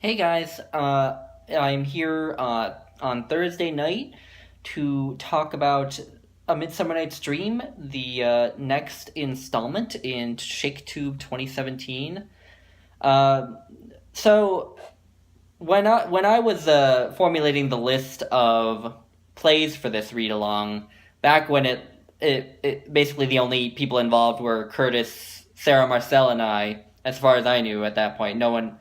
Hey guys, I'm here on Thursday night to talk about A Midsummer Night's Dream, the next installment in ShakeTube 2017. Uh, so when I was formulating the list of plays for this read along, back when it basically the only people involved were Curtis, Sarah Marcel, and I, as far as I knew at that point. No one,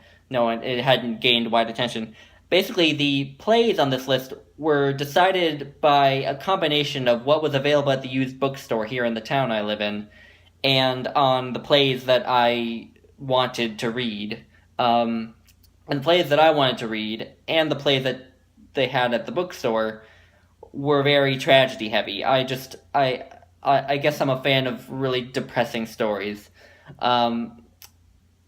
it hadn't gained wide attention. Basically, the plays on this list were decided by a combination of what was available at the used bookstore here in the town I live in, and on the plays that I wanted to read. And the plays that I wanted to read and the plays that they had at the bookstore were very tragedy heavy. I guess I'm a fan of really depressing stories. Um,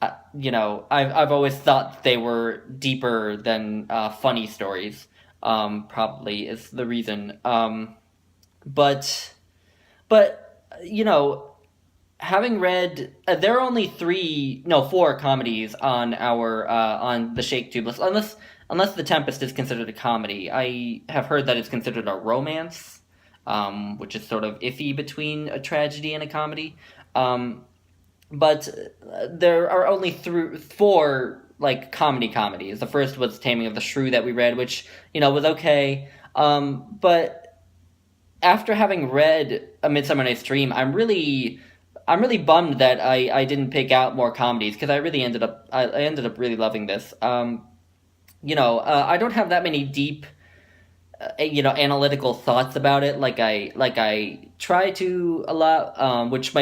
I've always thought they were deeper than funny stories. Probably is the reason. But but having read, there are only four comedies on our on the ShakeTube list, unless The Tempest is considered a comedy. I have heard that it's considered a romance, which is sort of iffy between a tragedy and a comedy. Um, but there are only four like comedies. The first was Taming of the Shrew that we read, which was okay. But after having read A Midsummer Night's Dream, I'm really bummed that I didn't pick out more comedies because I ended up really loving this. I don't have that many deep analytical thoughts about it like I try to a lot, which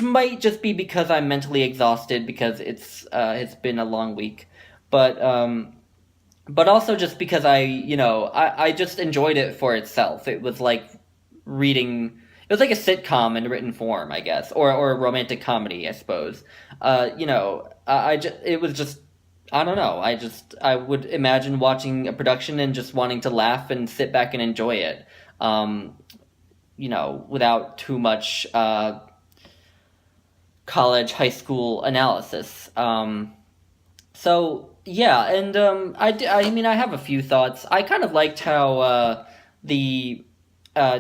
might just be because I'm mentally exhausted because it's been a long week, but also just because I just enjoyed it for itself. It was like reading. It was like a sitcom in written form, I guess, or a romantic comedy, I suppose. It was just, I don't know. I would imagine watching a production and just wanting to laugh and sit back and enjoy it. Without too much college, high school analysis. So yeah, and I mean, I have a few thoughts. I kind of liked how the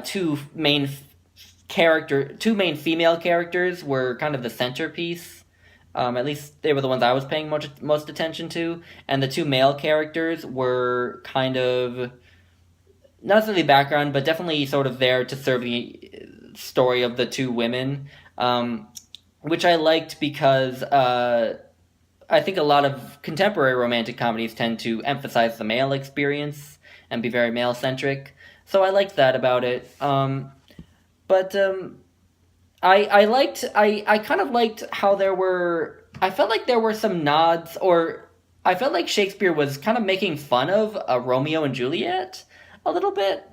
two main female characters were kind of the centerpiece. At least they were the ones I was paying most attention to, and the two male characters were kind of not necessarily background, but definitely sort of there to serve the story of the two women, which I liked because I think a lot of contemporary romantic comedies tend to emphasize the male experience and be very male centric. So I liked that about it. But I kind of liked how I felt like there were some nods, or I felt like Shakespeare was kind of making fun of Romeo and Juliet a little bit.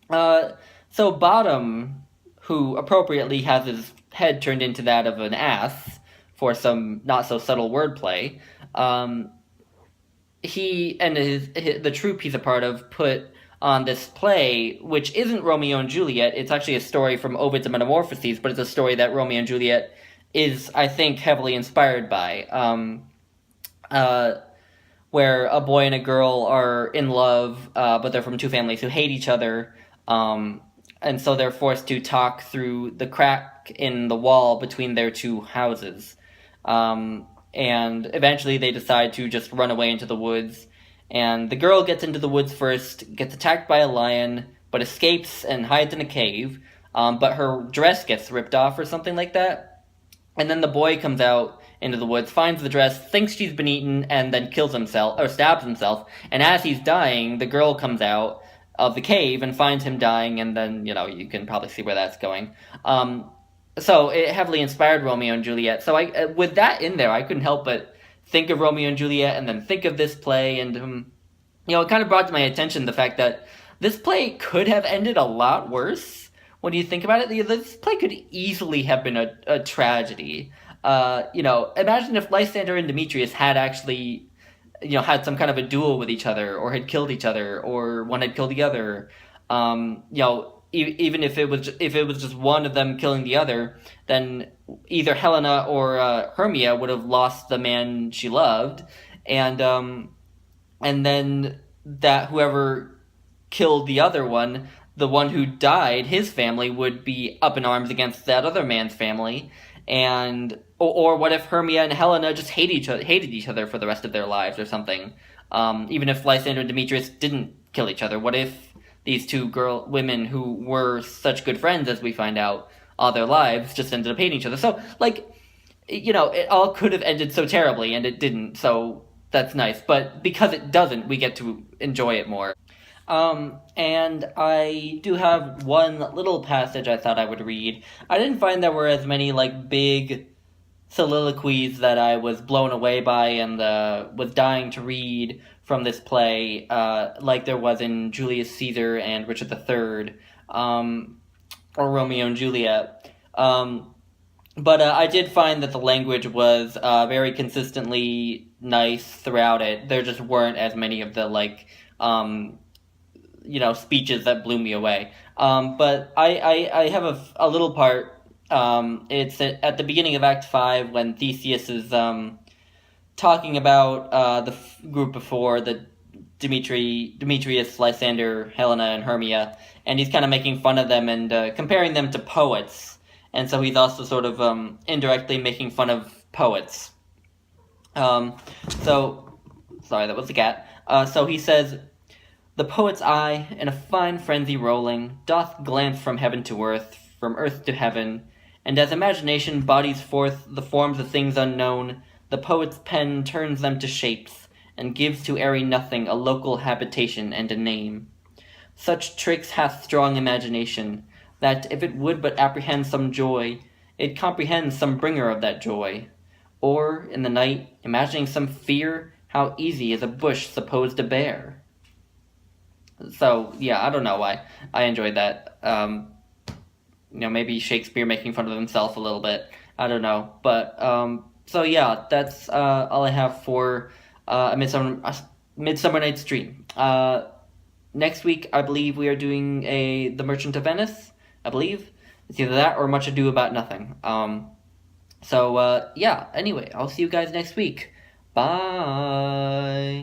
So Bottom, who appropriately has his head turned into that of an ass for some not so subtle wordplay, he and the troupe he's a part of put on this play, which isn't Romeo and Juliet. It's actually a story from Ovid's Metamorphoses, but it's a story that Romeo and Juliet is, I think, heavily inspired by. Where a boy and a girl are in love, but they're from two families who hate each other, and so they're forced to talk through the crack in the wall between their two houses. And eventually they decide to just run away into the woods, and the girl gets into the woods first, gets attacked by a lion, but escapes and hides in a cave, but her dress gets ripped off or something like that. And then the boy comes out into the woods, finds the dress, thinks she's been eaten, and then kills himself, or stabs himself. And as he's dying, the girl comes out of the cave and finds him dying, and then, you can probably see where that's going. So it heavily inspired Romeo and Juliet. So with that in there, I couldn't help but think of Romeo and Juliet and then think of this play, and it kind of brought to my attention the fact that this play could have ended a lot worse. When you think about it, this play could easily have been a tragedy. Imagine if Lysander and Demetrius had actually, had some kind of a duel with each other, or had killed each other, or one had killed the other. Even if it was just one of them killing the other, then either Helena or Hermia would have lost the man she loved, And then that whoever killed the other one, the one who died, his family would be up in arms against that other man's family. And or what if Hermia and Helena just hated each other for the rest of their lives or something? Even if Lysander and Demetrius didn't kill each other, what if these two women who were such good friends, as we find out, all their lives, just ended up hating each other? So, like, it all could have ended so terribly, and it didn't. So that's nice. But because it doesn't, we get to enjoy it more. And I do have one little passage I thought I would read. I didn't find there were as many, like, big soliloquies that I was blown away by and was dying to read from this play, like there was in Julius Caesar and Richard III, or Romeo and Juliet. But I did find that the language was very consistently nice throughout it. There just weren't as many of the, like, speeches that blew me away. But I have a little part. It's at the beginning of Act 5 when Theseus is talking about the group before, the Demetrius, Lysander, Helena, and Hermia, and he's kind of making fun of them and comparing them to poets. And so he's also sort of indirectly making fun of poets. Sorry, that was the cat. So he says, "The poet's eye, in a fine frenzy rolling, doth glance from heaven to earth, from earth to heaven, and as imagination bodies forth the forms of things unknown, the poet's pen turns them to shapes, and gives to airy nothing a local habitation and a name. Such tricks hath strong imagination, that if it would but apprehend some joy, it comprehends some bringer of that joy. Or, in the night, imagining some fear, how easy is a bush supposed to bear." So, yeah, I don't know why. I enjoyed that. Maybe Shakespeare making fun of himself a little bit. I don't know. But, so yeah, that's all I have for a Midsummer Night's Dream. Next week, I believe we are doing The Merchant of Venice. I believe it's either that or Much Ado About Nothing. Yeah. Anyway, I'll see you guys next week. Bye.